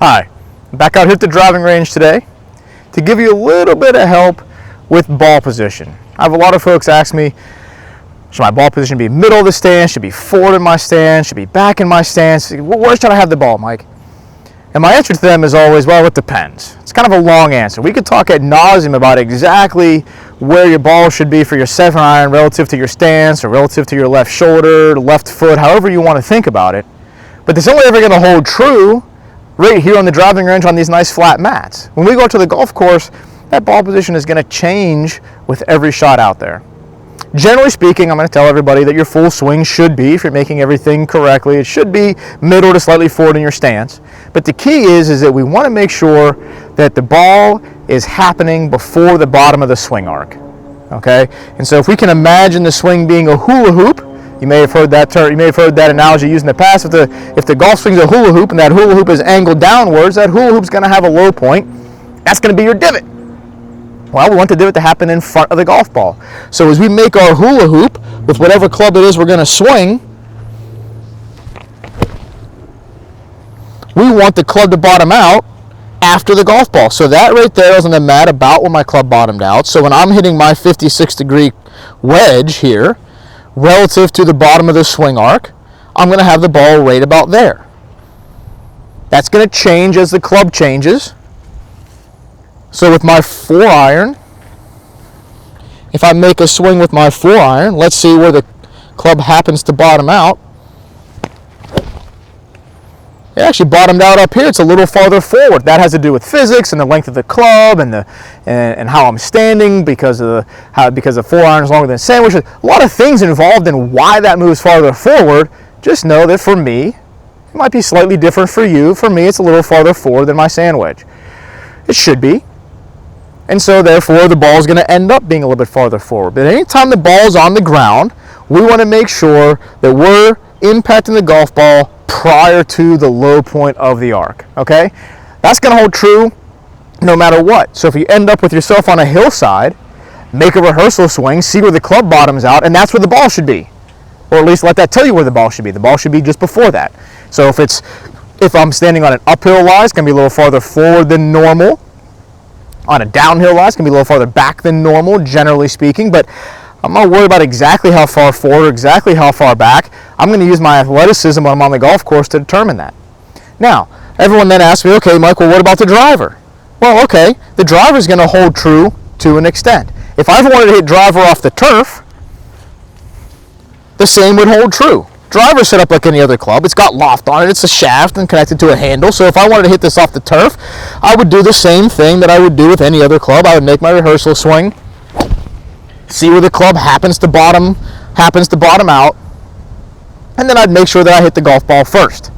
Hi, I'm back out here at the driving range today to give you a little bit of help with ball position. I have a lot of folks ask me, should my ball position be middle of the stance, should be forward in my stance, should be back in my stance? Where should I have the ball, Mike? And my answer to them is always, well, it depends. It's kind of a long answer. We could talk ad nauseum about exactly where your ball should be for your 7-iron relative to your stance or relative to your left shoulder, left foot, however you want to think about it. But it's only ever going to hold true right here on the driving range on these nice flat mats. When we go to the golf course, that ball position is going to change with every shot out there. Generally speaking, I'm going to tell everybody that your full swing should be, if you're making everything correctly, it should be middle to slightly forward in your stance. But the key is that we want to make sure that the ball is happening before the bottom of the swing arc. Okay? And so if we can imagine the swing being a hula hoop, you may have heard that term, you may have heard that analogy used in the past. If the golf swing's a hula hoop and that hula hoop is angled downwards, that hula hoop's going to have a low point. That's going to be your divot. Well, we want the divot to happen in front of the golf ball. So as we make our hula hoop with whatever club it is we're going to swing, we want the club to bottom out after the golf ball. So that right there is on the mat about where my club bottomed out. So when I'm hitting my 56-degree wedge here, relative to the bottom of the swing arc, I'm going to have the ball right about there. That's going to change as the club changes. So with my 4-iron, if I make a swing with my 4-iron, let's see where the club happens to bottom out. It actually bottomed out up here. It's a little farther forward. That has to do with physics and the length of the club and how I'm standing because the 4-iron is longer than a sandwich. A lot of things involved in why that moves farther forward. Just know that for me, it might be slightly different for you. For me, it's a little farther forward than my sand wedge. It should be. And so therefore the ball is going to end up being a little bit farther forward. But anytime the ball is on the ground, we want to make sure that we're impacting the golf ball prior to the low point of the arc, okay? That's going to hold true no matter what. So if you end up with yourself on a hillside, make a rehearsal swing, see where the club bottoms out, and that's where the ball should be. Or at least let that tell you where the ball should be. The ball should be just before that. So if I'm standing on an uphill lie, it's going to be a little farther forward than normal. On a downhill lie, it's going to be a little farther back than normal, generally speaking, but I'm not worried about exactly how far forward or exactly how far back. I'm going to use my athleticism when I'm on the golf course to determine that. Now, everyone then asks me, okay, Mike, well, what about the driver? Well, okay, the driver is going to hold true to an extent. If I wanted to hit driver off the turf, the same would hold true. Driver set up like any other club. It's got loft on it. It's a shaft and connected to a handle. So if I wanted to hit this off the turf, I would do the same thing that I would do with any other club. I would make my rehearsal swing, see where the club happens to bottom out, and then I'd make sure that I hit the golf ball first.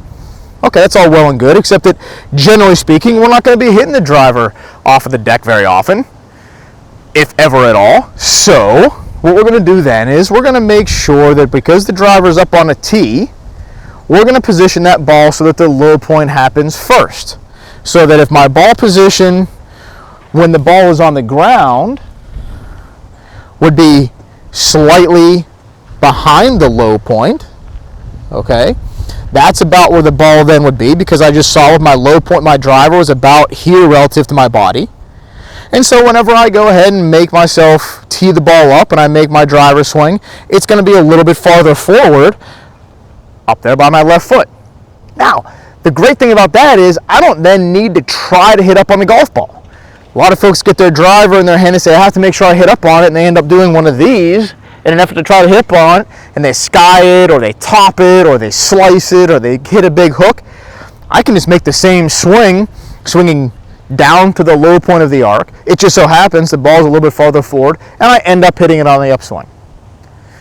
Okay, that's all well and good, except that generally speaking, we're not going to be hitting the driver off of the deck very often, if ever at all. So what we're going to do then is we're going to make sure that because the driver's up on a tee, we're going to position that ball so that the low point happens first. So that if my ball position when the ball is on the ground would be slightly behind the low point, okay? That's about where the ball then would be, because I just saw with my low point, my driver was about here relative to my body. And so whenever I go ahead and make myself tee the ball up and I make my driver swing, it's going to be a little bit farther forward up there by my left foot. Now, the great thing about that is I don't then need to try to hit up on the golf ball. A lot of folks get their driver in their hand and say, I have to make sure I hit up on it, and they end up doing one of these in an effort to try to hit up on it, and they sky it, or they top it, or they slice it, or they hit a big hook. I can just make the same swing, swinging down to the low point of the arc. It just so happens the ball's a little bit farther forward, and I end up hitting it on the upswing.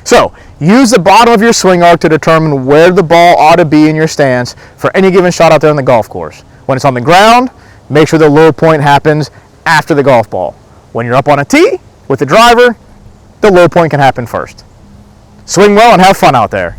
So, use the bottom of your swing arc to determine where the ball ought to be in your stance for any given shot out there on the golf course. When it's on the ground, make sure the low point happens after the golf ball. When you're up on a tee with the driver, the low point can happen first. Swing well and have fun out there.